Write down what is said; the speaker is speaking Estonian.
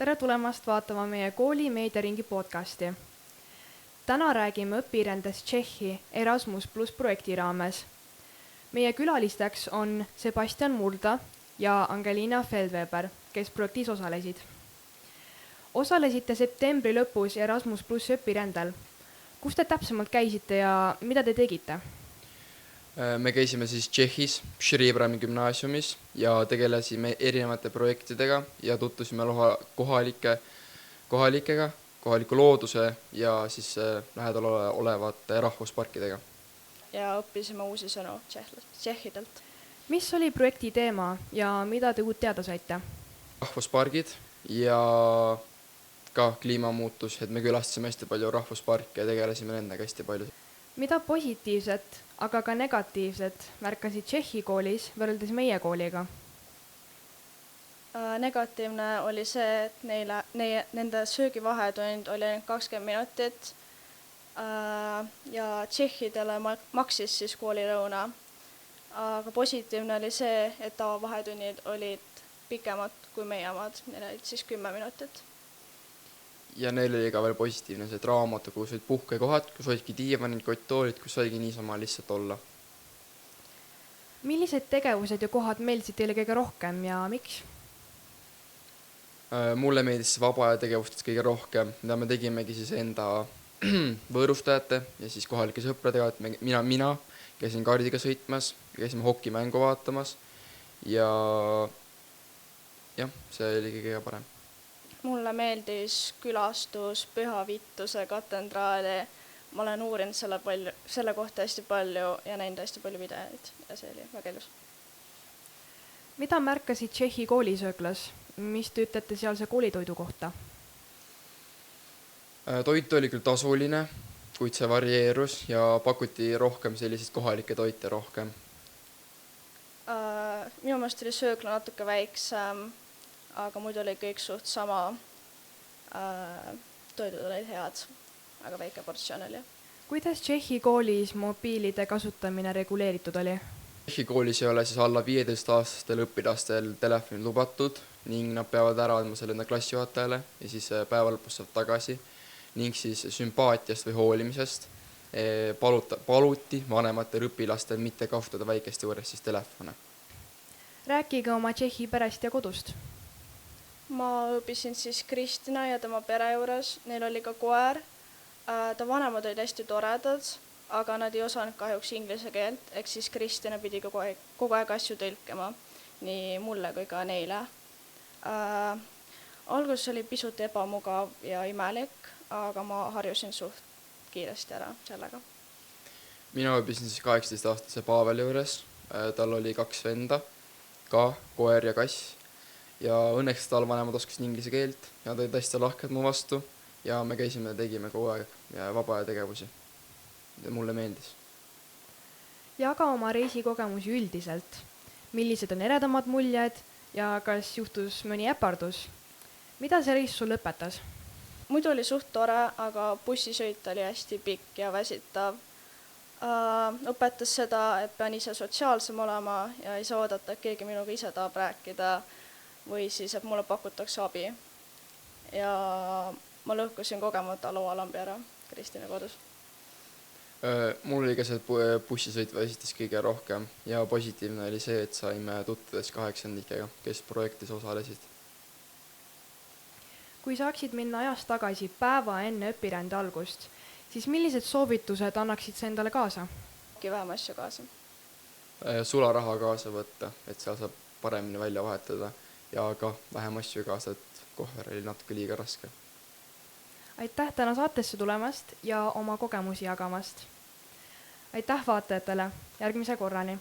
Tere tulemast vaatama meie kooli meediaringi podcasti. Täna räägime õpirändes Tšehhi Erasmus Plus projekti raames. Meie külalisteks on Sebastian Murda ja Angelina Feldweber, kes projektis osalesid. Osalesite septembri lõpus Erasmus Plus õpirändel. Kus te täpsemalt käisite ja mida te tegite? Me käisime siis Tšehhis, Šribrami gümnaasiumis ja tegelesime erinevate projektidega ja tutvusime kohaliku looduse ja siis lähedal olevate rahvusparkidega. Ja õppisime uusi sõnu tšehhidelt. Mis oli projekti teema ja mida te uut teada saite? Rahvuspargid ja ka kliimamuutus, et me külastasime hästi palju rahvusparke ja tegelesime nendega hästi palju. Mida positiivset, aga ka negatiivset märkasid Tšehhi koolis võrreldes meie kooliga? Negatiivne oli see, et nende söögivahetund oli 20 minutit ja tšehhidele maksis siis koolilõuna. Aga positiivne oli see, et tavavahetunnid olid pikemad kui meie omad, neil olid siis 10 minutit. Ja neil oli ka veel positiivne see raamatu, kus olid puhkekohad, kus olidki diivanid, kotttoolid, kus oligi niisama lihtsalt olla. Millised tegevused ja kohad meeldisid teile kõige rohkem ja miks? Mulle meeldis vaba aja tegevustest kõige rohkem, mida me tegimegi siis enda võõrustajate ja siis kohalike sõpradega, et mina käisin kaardiga sõitmas, käisime hokimängu vaatamas ja see oli kõige parem. Mulle meeldis külastus Püha Vittuse katedraali. Ma olen uurinud selle kohta hästi palju ja näinud hästi palju videoid ja see oli väga ilus. Mida märkasid Tšehhi koolisööklas? Mis te ütlete sealse koolitoidu kohta? Toit oli küll tasuline, kuid see varieerus ja pakuti rohkem selliseid kohalikke toite rohkem. Minu meelest oli söökla natuke väiksem, aga muidu oli kõik suht sama. Toidud olid head, aga väike portsjon oli. Kuidas Tšehhi koolis mobiilide kasutamine reguleeritud oli? Tšehhi koolis ei ole siis alla 15-aastastel õpilastel telefonid lubatud ning nad peavad ära andma selle enda klassijuhatajale ja siis päeva lõpus saab tagasi ning siis sümpaatiast või hoolimisest paluti vanematel õpilastel mitte kasutada väikeste juures siis telefone. Rääkige oma Tšehhi perest ja kodust. Ma õppisin siis Kristina ja tema pere juures, neil oli ka koer. Ta vanemad olid hästi toredad, aga nad ei osanud kahjuks inglise keelt, ehk siis Kristina pidi kogu aeg asju tõlkima, nii mulle kui ka neile. Alguses oli pisut ebamugav ja imelik, aga ma harjusin suht kiiresti ära sellega. Mina õppisin siis 18-aastase Paaveli juures, tal oli 2 venda, ka koer ja kass. Ja õnneks tal vanemad oskasid inglise keelt ja ta olid hästi lahked mu vastu ja me käisime ja tegime kogu aeg ja vaba aja tegevusi. Ja mulle meeldis. Jaga oma reisikogemusi üldiselt. Millised on eredamad muljed ja kas juhtus mõni äpardus? Mida see reis sul õpetas? Muidu oli suht tore, aga bussisõit oli hästi pikk ja väsitav. Õpetas seda, et pean ise sotsiaalsem olema ja ei saa oodata, et keegi minuga ise tahab rääkida või siis, et mulle pakutakse abi. Ja ma lõhkusin kogemata laualambi ära Kristina kodus. Mul oli ka see bussisõit väsitas kõige rohkem ja positiivne oli see, et saime tutvudes 8-ndikega, kes projektis osalesid. Kui saaksid minna ajas tagasi päeva enne õpirände algust, siis millised soovitused annaksid sa endale kaasa? Vähem asju kaasa. Sularaha kaasa võtta, et seal saab paremini välja vahetada ja ka vähem asju kaasa, et kohver oli natuke liiga raske. Aitäh täna saatesse tulemast ja oma kogemusi jagamast. Aitäh vaatajatele, järgmise korrani!